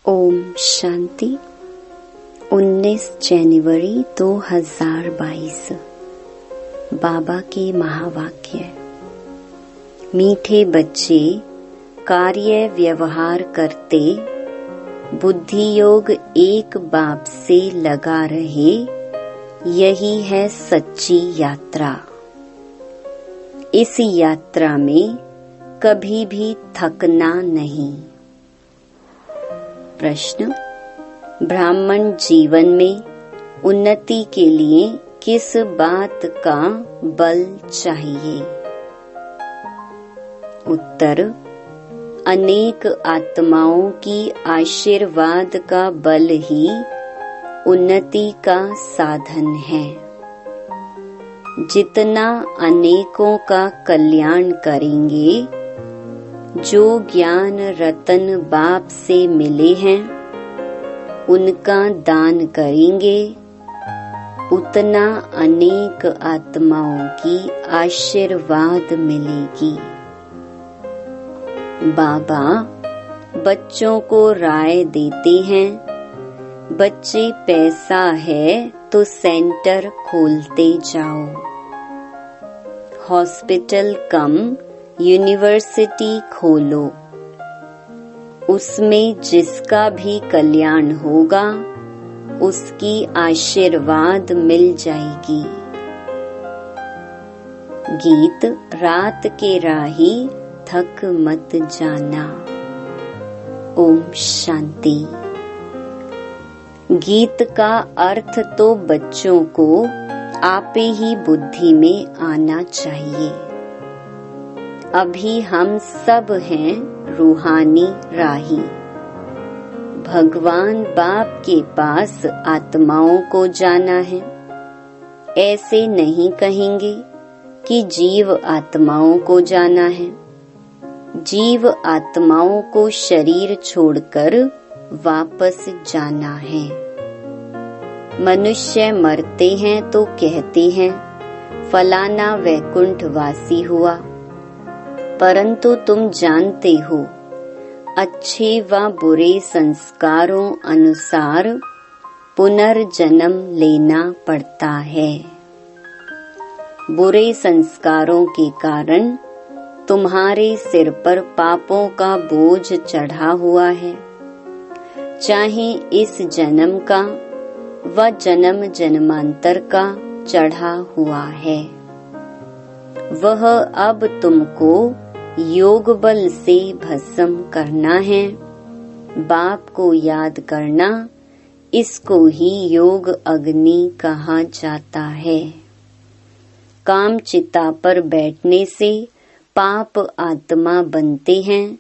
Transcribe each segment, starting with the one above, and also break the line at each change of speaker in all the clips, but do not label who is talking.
ओम शांति। 19 जनवरी 2022। बाबा के महावाक्य। मीठे बच्चे कार्य व्यवहार करते, बुद्धि योग एक बाप से लगा रहे, यही है सच्ची यात्रा। इस यात्रा में कभी भी थकना नहीं। प्रश्न: ब्राह्मण जीवन में उन्नति के लिए किस बात का बल चाहिए? उत्तर: अनेक आत्माओं की आशीर्वाद का बल ही उन्नति का साधन है। जितना अनेकों का कल्याण करेंगे, जो ज्ञान रतन बाप से मिले हैं उनका दान करेंगे, उतना अनेक आत्माओं की आशीर्वाद मिलेगी। बाबा बच्चों को राय देते हैं, बच्चे पैसा है तो सेंटर खोलते जाओ। हॉस्पिटल कम यूनिवर्सिटी खोलो, उसमें जिसका भी कल्याण होगा उसकी आशीर्वाद मिल जाएगी। गीत: रात के राही थक मत जाना। ओम शांति। गीत का अर्थ तो बच्चों को आपे ही बुद्धि में आना चाहिए। अभी हम सब हैं रूहानी राही। भगवान बाप के पास आत्माओं को जाना है। ऐसे नहीं कहेंगे कि जीव आत्माओं को जाना है। जीव आत्माओं को शरीर छोड़कर वापस जाना है। मनुष्य मरते हैं तो कहते हैं फलाना वैकुंठ वासी हुआ, परंतु तुम जानते हो अच्छे व बुरे संस्कारों अनुसार पुनर्जन्म लेना पड़ता है। बुरे संस्कारों के कारण तुम्हारे सिर पर पापों का बोझ चढ़ा हुआ है। चाहे इस जन्म का व जन्म जन्मांतर का चढ़ा हुआ है, वह अब तुमको योग बल से भस्म करना है। बाप को याद करना, इसको ही योग अग्नि कहा जाता है। काम चिता पर बैठने से पाप आत्मा बनते हैं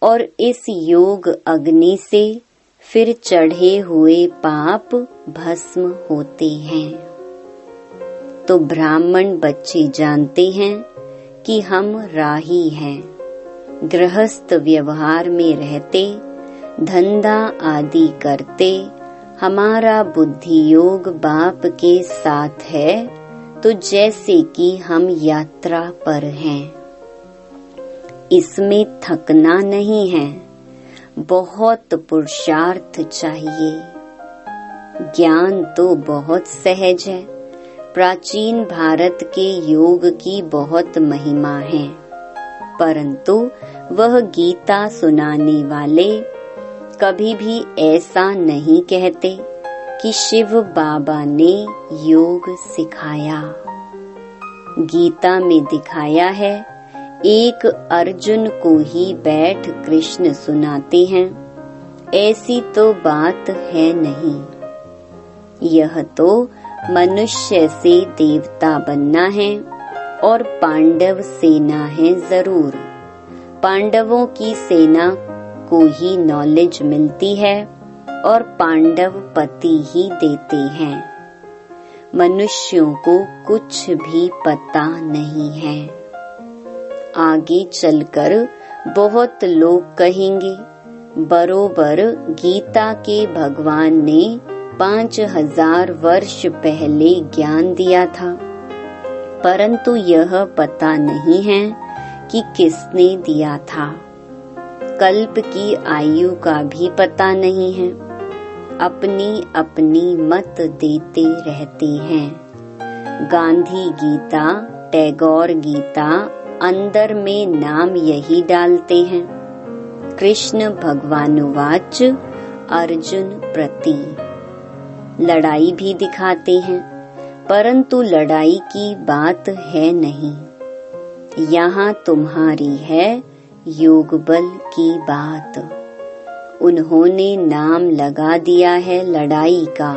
और इस योग अग्नि से फिर चढ़े हुए पाप भस्म होते हैं। तो ब्राह्मण बच्चे जानते हैं कि हम राही हैं। गृहस्थ व्यवहार में रहते, धंधा आदि करते, हमारा बुद्धि योग बाप के साथ है, तो जैसे कि हम यात्रा पर हैं। इसमें थकना नहीं है, बहुत पुरुषार्थ चाहिए। ज्ञान तो बहुत सहज है। प्राचीन भारत के योग की बहुत महिमा है, परंतु वह गीता सुनाने वाले कभी भी ऐसा नहीं कहते कि शिव बाबा ने योग सिखाया। गीता में दिखाया है, एक अर्जुन को ही बैठ कृष्ण सुनाते हैं, ऐसी तो बात है नहीं। यह तो मनुष्य से देवता बनना है और पांडव सेना है जरूर। पांडवों की सेना को ही नॉलेज मिलती है और पांडव पति ही देते हैं। मनुष्यों को कुछ भी पता नहीं है। आगे चलकर बहुत लोग कहेंगे, बरोबर गीता के भगवान ने 5000 वर्ष पहले ज्ञान दिया था, परंतु यह पता नहीं है कि किसने दिया था। कल्प की आयु का भी पता नहीं है, अपनी अपनी मत देते रहते हैं। गांधी गीता, टैगोर गीता, अंदर में नाम यही डालते हैं। कृष्ण भगवानुवाच अर्जुन प्रति, लड़ाई भी दिखाते हैं, परंतु लड़ाई की बात है नहीं। यहाँ तुम्हारी है योग बल की बात। उन्होंने नाम लगा दिया है लड़ाई का,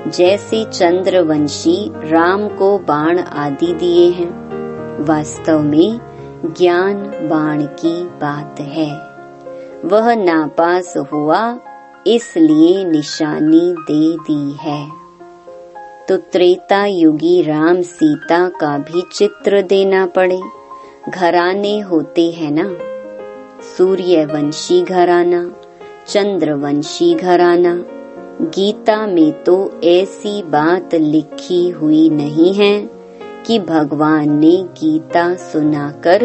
जैसे चंद्रवंशी राम को बाण आदि दिए हैं। वास्तव में ज्ञान बाण की बात है। वह नापास हुआ, इसलिए निशानी दे दी है। तो त्रेता युगी राम सीता का भी चित्र देना पड़े। घराने होते हैं ना, सूर्यवंशी घराना, चंद्रवंशी घराना। गीता में तो ऐसी बात लिखी हुई नहीं है कि भगवान ने गीता सुनाकर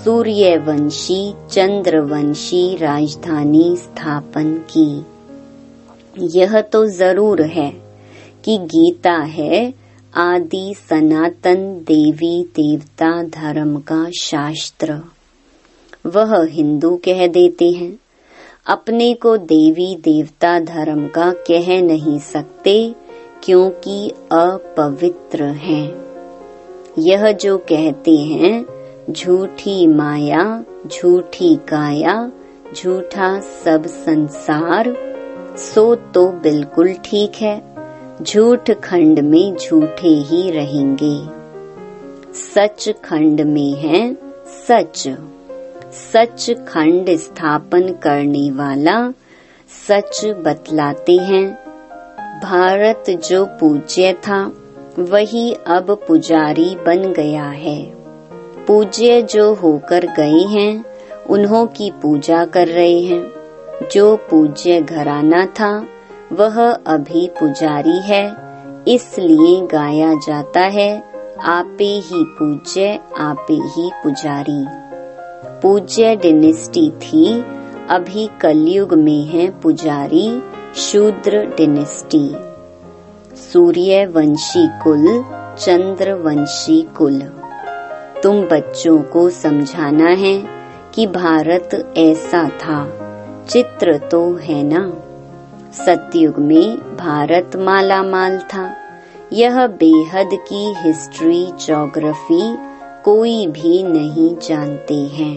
सूर्यवंशी चंद्रवंशी राजधानी स्थापन की। यह तो जरूर है कि गीता है आदि सनातन देवी देवता धर्म का शास्त्र। वह हिंदू कह देते हैं, अपने को देवी देवता धर्म का कह नहीं सकते क्योंकि अपवित्र हैं। यह जो कहते हैं झूठी माया, झूठी काया, झूठा सब संसार, सो तो बिल्कुल ठीक है। झूठ खंड में झूठे ही रहेंगे। सच खंड में है सच। सच खंड स्थापन करने वाला सच बतलाते हैं। भारत जो पूज्य था वही अब पुजारी बन गया है। पूज्य जो होकर गए हैं उन्हों की पूजा कर रहे हैं। जो पूज्य घराना था वह अभी पुजारी है, इसलिए गाया जाता है आपे ही पूज्य आपे ही पुजारी। पूज्य डिनेस्टी थी, अभी कलयुग में है पुजारी शूद्र डिनेस्टी। सूर्यवंशी कुल, चंद्रवंशी कुल। तुम बच्चों को समझाना है कि भारत ऐसा था। चित्र तो है ना। सतयुग में भारत माला माल था। यह बेहद की हिस्ट्री ज्योग्राफी कोई भी नहीं जानते हैं।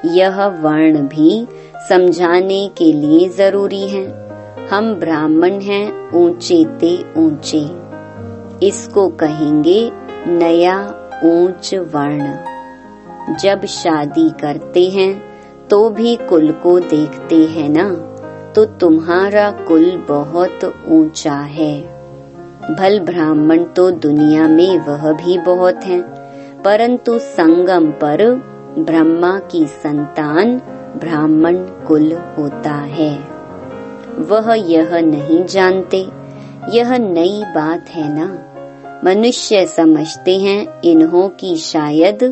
यह वर्ण भी समझाने के लिए जरूरी है। हम ब्राह्मण हैं ऊंचे ते ऊंचे, इसको कहेंगे नया ऊंच वर्ण। जब शादी करते हैं तो भी कुल को देखते हैं ना, तो तुम्हारा कुल बहुत ऊंचा है। भल ब्राह्मण तो दुनिया में वह भी बहुत हैं, परंतु संगम पर ब्रह्मा की संतान ब्राह्मण कुल होता है। वह यह नहीं जानते। यह नई बात है ना। मनुष्य समझते हैं इन्हों की शायद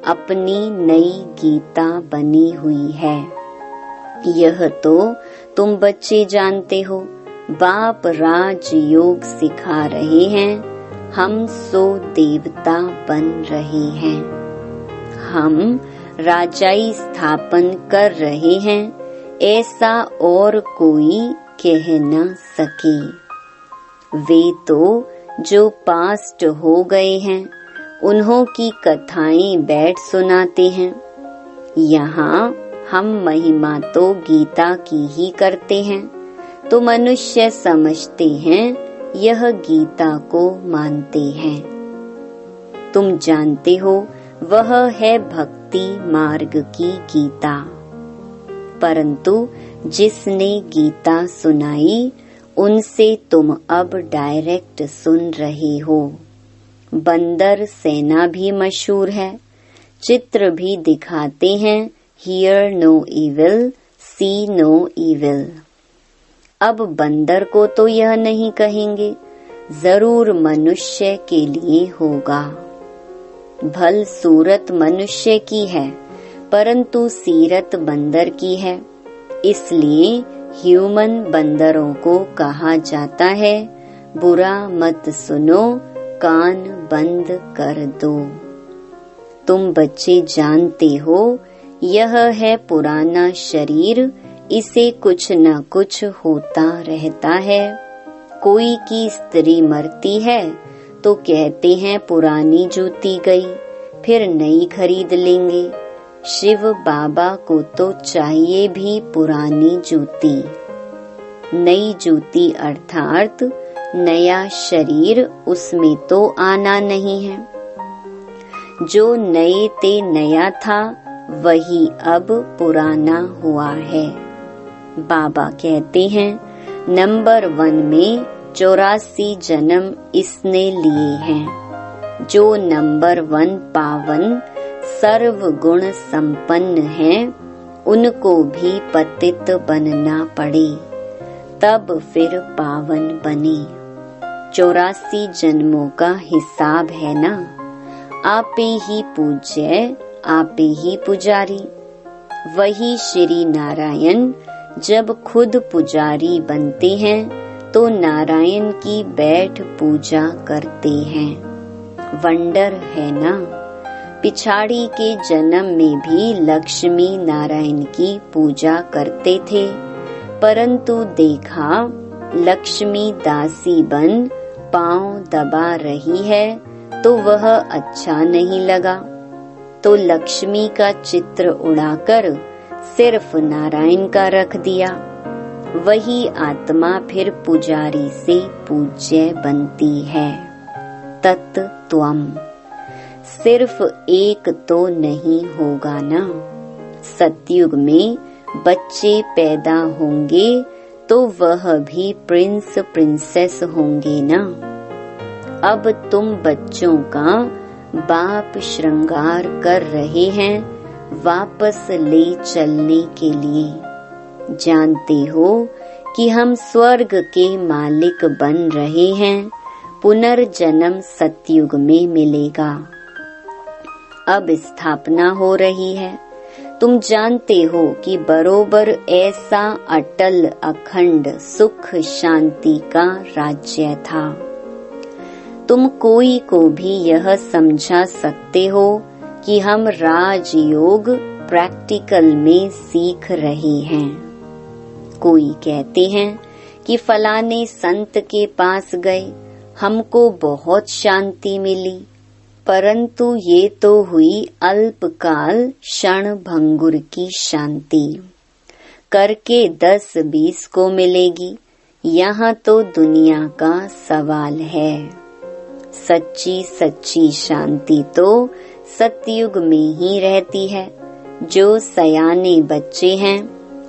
अपनी नई गीता बनी हुई है। यह तो तुम बच्चे जानते हो। बाप राज योग सिखा रहे हैं, हम सो देवता बन रहे हैं। हम राजाई स्थापन कर रहे हैं, ऐसा और कोई कह न सके। वे तो जो पास्ट हो गए हैं उन्हों की कथाएं बैठ सुनाते हैं। यहाँ हम महिमा तो गीता की ही करते हैं, तो मनुष्य समझते हैं यह गीता को मानते हैं। तुम जानते हो वह है भक्ति मार्ग की गीता। परंतु जिसने गीता सुनाई उनसे तुम अब डायरेक्ट सुन रहे हो। बंदर सेना भी मशहूर है। चित्र भी दिखाते हैं Hear no evil, see no evil। अब बंदर को तो यह नहीं कहेंगे, जरूर मनुष्य के लिए होगा। भल सूरत मनुष्य की है, परंतु सीरत बंदर की है, इसलिए ह्यूमन बंदरों को कहा जाता है बुरा मत सुनो, कान बंद कर दो। तुम बच्चे जानते हो यह है पुराना शरीर, इसे कुछ न कुछ होता रहता है। कोई की स्त्री मरती है तो कहते हैं पुरानी जूती गई, फिर नई खरीद लेंगे। शिव बाबा को तो चाहिए भी पुरानी जूती। नई जूती अर्थात नया शरीर, उसमें तो आना नहीं है। जो नए ते नया था वही अब पुराना हुआ है। बाबा कहते हैं नंबर 1 में 84 जन्म इसने लिए हैं। जो नंबर 1 पावन सर्व गुण संपन्न हैं, उनको भी पतित बनना पड़े, तब फिर पावन बने। 84 जन्मों का हिसाब है ना। आपे ही पूज्य, आपे ही पुजारी। वही श्री नारायण जब खुद पुजारी बनते हैं तो नारायण की बैठ पूजा करते हैं। वंडर है ना। पिछाड़ी के जन्म में भी लक्ष्मी नारायण की पूजा करते थे, परंतु देखा लक्ष्मी दासी बन पांव दबा रही है तो वह अच्छा नहीं लगा, तो लक्ष्मी का चित्र उड़ाकर सिर्फ नारायण का रख दिया। वही आत्मा फिर पुजारी से पूज्य बनती है। तत्त्वम् सिर्फ एक तो नहीं होगा ना। सतयुग में बच्चे पैदा होंगे तो वह भी प्रिंस प्रिंसेस होंगे ना। अब तुम बच्चों का बाप श्रृंगार कर रहे हैं वापस ले चलने के लिए। जानते हो कि हम स्वर्ग के मालिक बन रहे हैं, पुनर्जन्म सतयुग में मिलेगा। अब स्थापना हो रही है। तुम जानते हो कि बरोबर ऐसा अटल अखंड सुख शांति का राज्य था। तुम कोई को भी यह समझा सकते हो कि हम राजयोग प्रैक्टिकल में सीख रहे हैं। कोई कहते हैं कि फलाने संत के पास गए, हमको बहुत शांति मिली, परंतु ये तो हुई अल्पकाल क्षण भंगुर की शांति, करके 10-20 को मिलेगी। यहाँ तो दुनिया का सवाल है। सच्ची सच्ची शांति तो सतयुग में ही रहती है। जो सयाने बच्चे हैं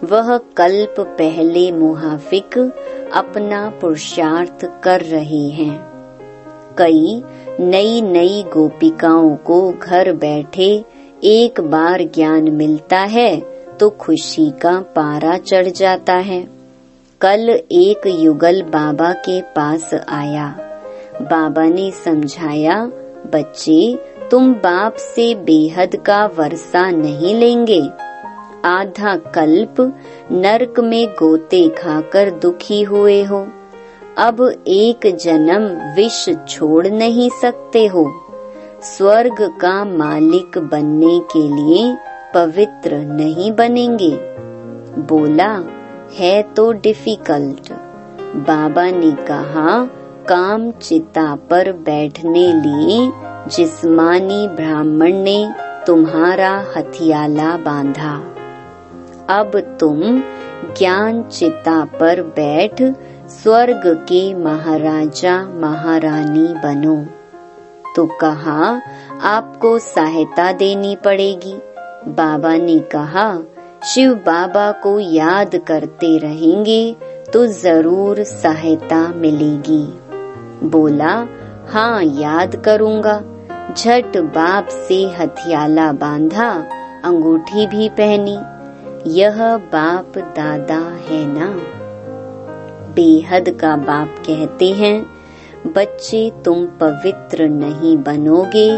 वह कल्प पहले मुहाफिक अपना पुरुषार्थ कर रहे हैं। कई नई नई गोपिकाओं को घर बैठे एक बार ज्ञान मिलता है तो खुशी का पारा चढ़ जाता है। कल एक युगल बाबा के पास आया। बाबा ने समझाया, बच्चे तुम बाप से बेहद का वर्षा नहीं लेंगे। आधा कल्प नरक में गोते खाकर दुखी हुए हो, अब एक जन्म विष छोड़ नहीं सकते हो। स्वर्ग का मालिक बनने के लिए पवित्र नहीं बनेंगे। बोला, है तो डिफिकल्ट। बाबा ने कहा, काम चिता पर बैठने लिए जिस्मानी ब्राह्मण ने तुम्हारा हथियाला बांधा। अब तुम ज्ञान चिता पर बैठ स्वर्ग के महाराजा महारानी बनो। तो कहा, आपको सहायता देनी पड़ेगी। बाबा ने कहा, शिव बाबा को याद करते रहेंगे तो जरूर सहायता मिलेगी। बोला, हाँ याद करूँगा। झट बाप से हथियाला बांधा, अंगूठी भी पहनी। यह बाप दादा है ना। बेहद का बाप कहते हैं, बच्चे तुम पवित्र नहीं बनोगे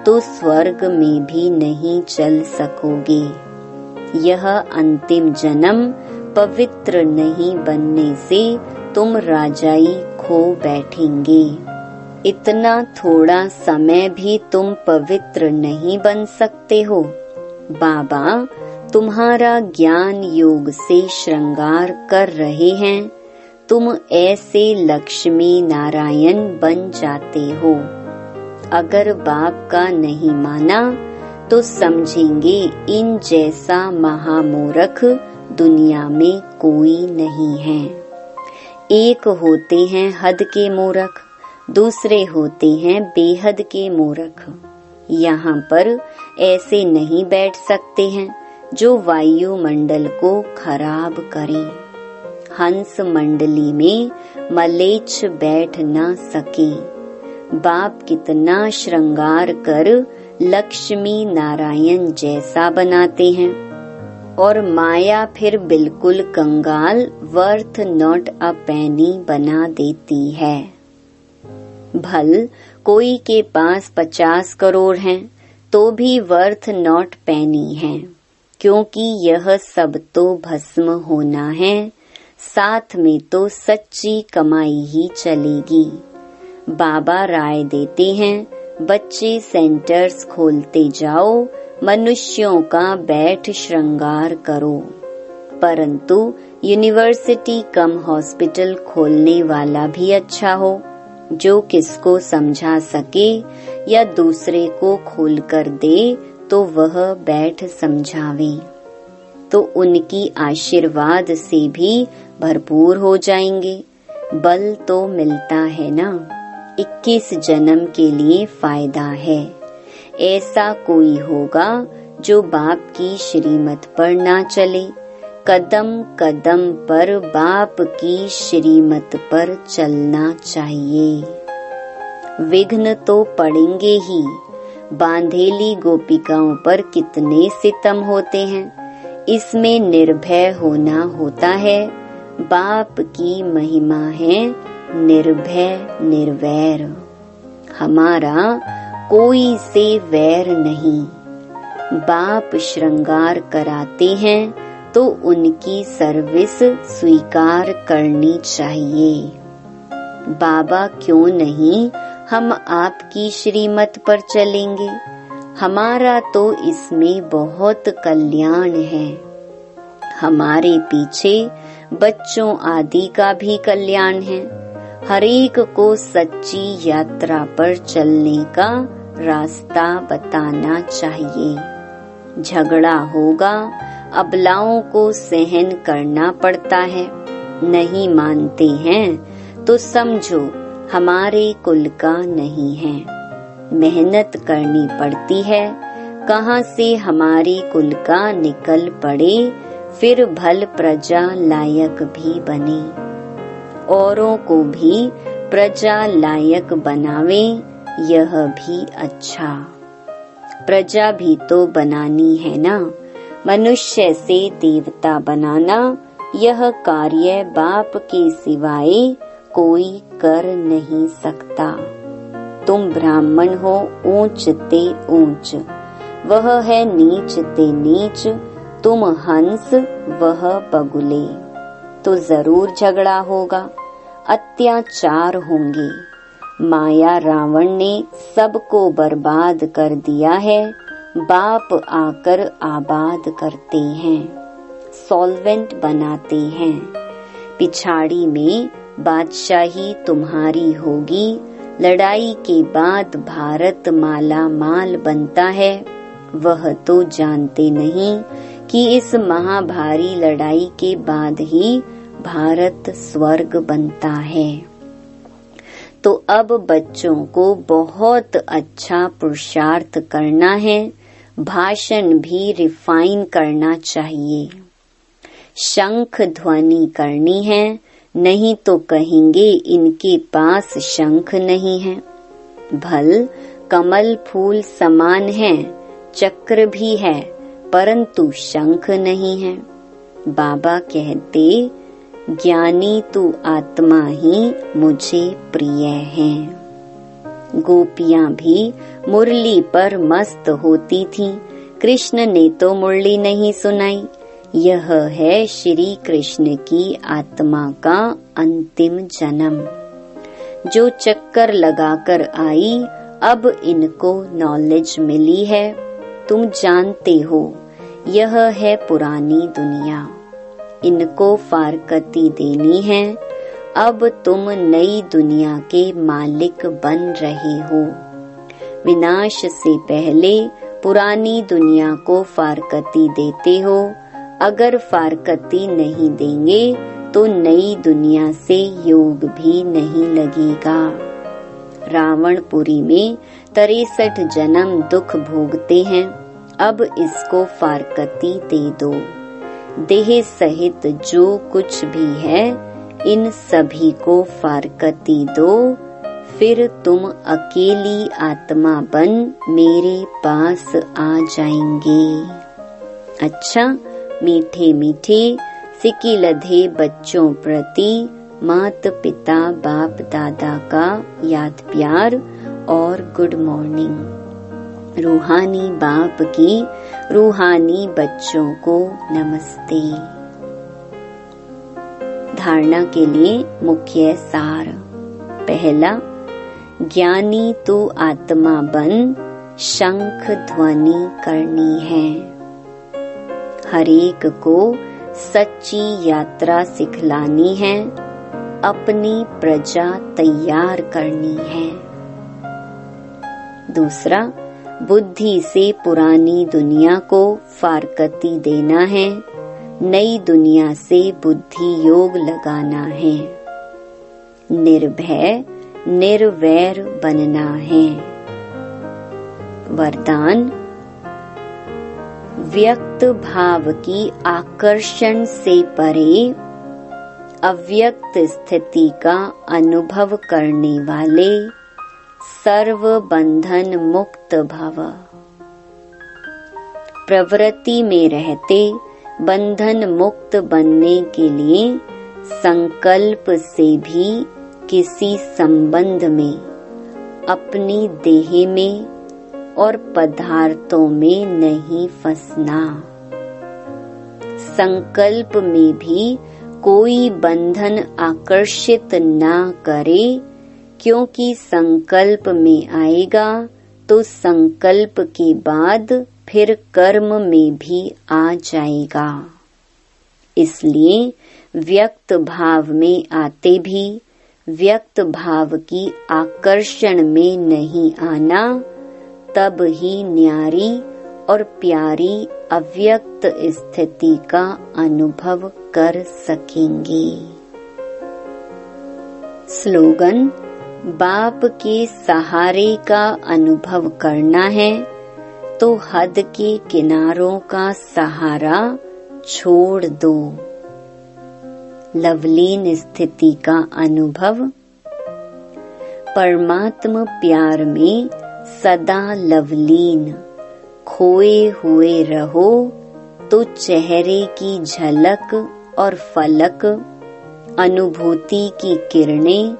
तो स्वर्ग में भी नहीं चल सकोगे। यह अंतिम जन्म पवित्र नहीं बनने से तुम राजाई खो बैठेंगे। इतना थोड़ा समय भी तुम पवित्र नहीं बन सकते हो। बाबा तुम्हारा ज्ञान योग से श्रृंगार कर रहे हैं। तुम ऐसे लक्ष्मी नारायण बन जाते हो। अगर बाप का नहीं माना तो समझेंगे इन जैसा महामूर्ख दुनिया में कोई नहीं है। एक होते हैं हद के मूर्ख, दूसरे होते हैं बेहद के मूर्ख। यहाँ पर ऐसे नहीं बैठ सकते हैं जो वायुमंडल को खराब करें। हंस मंडली में मलेच्छ बैठ ना सके। बाप कितना श्रृंगार कर लक्ष्मी नारायण जैसा बनाते हैं और माया फिर बिल्कुल कंगाल वर्थ नॉट अ पेनी बना देती है। भल कोई के पास 50 करोड़ हैं तो भी वर्थ नॉट पेनी है, क्योंकि यह सब तो भस्म होना है। साथ में तो सच्ची कमाई ही चलेगी। बाबा राय देते हैं, बच्चे सेंटर्स खोलते जाओ, मनुष्यों का बैठ श्रृंगार करो। परंतु यूनिवर्सिटी कम हॉस्पिटल खोलने वाला भी अच्छा हो, जो किसको समझा सके या दूसरे को खोल कर दे तो वह बैठ समझावे, तो उनकी आशीर्वाद से भी भरपूर हो जाएंगे। बल तो मिलता है ना। 21 जन्म के लिए फायदा है। ऐसा कोई होगा जो बाप की श्रीमत पर ना चले। कदम कदम पर बाप की श्रीमत पर चलना चाहिए। विघ्न तो पड़ेंगे ही। बांधेली गोपिकाओं पर कितने सितम होते हैं, इसमें निर्भय होना होता है। बाप की महिमा है निर्भय निर्वैर। हमारा कोई से वैर नहीं। बाप श्रृंगार कराते हैं तो उनकी सर्विस स्वीकार करनी चाहिए। बाबा क्यों नहीं हम आपकी श्रीमत पर चलेंगे। हमारा तो इसमें बहुत कल्याण है। हमारे पीछे बच्चों आदि का भी कल्याण है। हरेक को सच्ची यात्रा पर चलने का रास्ता बताना चाहिए। झगड़ा होगा, अबलाओं को सहन करना पड़ता है। नहीं मानते हैं तो समझो हमारे कुल का नहीं है। मेहनत करनी पड़ती है। कहाँ से हमारे कुल का निकल पड़े, फिर भल प्रजा लायक भी बने। औरों को भी प्रजा लायक बनावे, यह भी अच्छा। प्रजा भी तो बनानी है ना। मनुष्य से देवता बनाना, यह कार्य बाप के सिवाय कोई कर नहीं सकता। तुम ब्राह्मण हो ऊंच ते ऊंच, वह है नीच ते नीच। तुम हंस वह बगुले, तो जरूर झगड़ा होगा, अत्याचार होंगे। माया रावण ने सबको बर्बाद कर दिया है। बाप आकर आबाद करते हैं, सॉल्वेंट बनाते हैं। पिछाड़ी में बादशाही तुम्हारी होगी। लड़ाई के बाद भारत माला माल बनता है। वह तो जानते नहीं कि इस महाभारी लड़ाई के बाद ही भारत स्वर्ग बनता है। तो अब बच्चों को बहुत अच्छा पुरुषार्थ करना है। भाषण भी रिफाइन करना चाहिए। शंख ध्वनि करनी है, नहीं तो कहेंगे इनके पास शंख नहीं है। भल कमल फूल समान है, चक्र भी है, परंतु शंख नहीं है। बाबा कहते, ज्ञानी तू आत्मा ही मुझे प्रिय है। गोपियां भी मुरली पर मस्त होती थीं। कृष्ण ने तो मुरली नहीं सुनाई। यह है श्री कृष्ण की आत्मा का अंतिम जन्म, जो चक्कर लगाकर आई। अब इनको नॉलेज मिली है। तुम जानते हो, यह है पुरानी दुनिया, इनको फारकती देनी है। अब तुम नई दुनिया के मालिक बन रहे हो। विनाश से पहले पुरानी दुनिया को फारकती देते हो। अगर फारकती नहीं देंगे तो नई दुनिया से योग भी नहीं लगेगा। रावणपुरी में 63 जन्म दुख भोगते हैं। अब इसको फारकती दे दो। देह सहित जो कुछ भी है, इन सभी को फारकती दो। फिर तुम अकेली आत्मा बन मेरे पास आ जाएंगे। अच्छा, मीठे मीठे सिक्की लधे बच्चों प्रति माता पिता बाप दादा का याद प्यार और गुड मॉर्निंग। रूहानी बाप की रूहानी बच्चों को नमस्ते। धारणा के लिए मुख्य सार। पहला, ज्ञानी तू आत्मा बन शंख ध्वनि करनी है। हरेक को सच्ची यात्रा सिखलानी है। अपनी प्रजा तैयार करनी है। दूसरा, बुद्धि से पुरानी दुनिया को फारकती देना है। नई दुनिया से बुद्धि योग लगाना है। निर्भय निर्वैर बनना है। वरदान, व्यक्त भाव की आकर्षण से परे अव्यक्त स्थिति का अनुभव करने वाले सर्व बंधन मुक्त भव। प्रवृत्ति में रहते बंधन मुक्त बनने के लिए संकल्प से भी किसी संबंध में, अपनी देह में और पदार्थों में नहीं फंसना। संकल्प में भी कोई बंधन आकर्षित ना करे, क्योंकि संकल्प में आएगा तो संकल्प के बाद फिर कर्म में भी आ जाएगा। इसलिए व्यक्त भाव में आते भी व्यक्त भाव की आकर्षण में नहीं आना, तब ही न्यारी और प्यारी अव्यक्त स्थिति का अनुभव कर सकेंगे। स्लोगन, बाप के सहारे का अनुभव करना है तो हद के किनारों का सहारा छोड़ दो। लवलीन स्थिति का अनुभव। परमात्मा प्यार में सदा लवलीन खोए हुए रहो तो चेहरे की झलक और फलक, अनुभूति की किरणें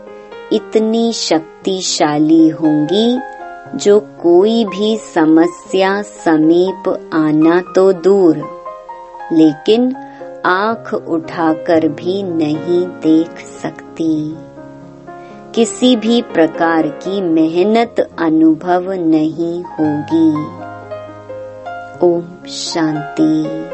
इतनी शक्तिशाली होंगी जो कोई भी समस्या समीप आना तो दूर, लेकिन आंख उठाकर भी नहीं देख सकती। किसी भी प्रकार की मेहनत अनुभव नहीं होगी। ओम शांति।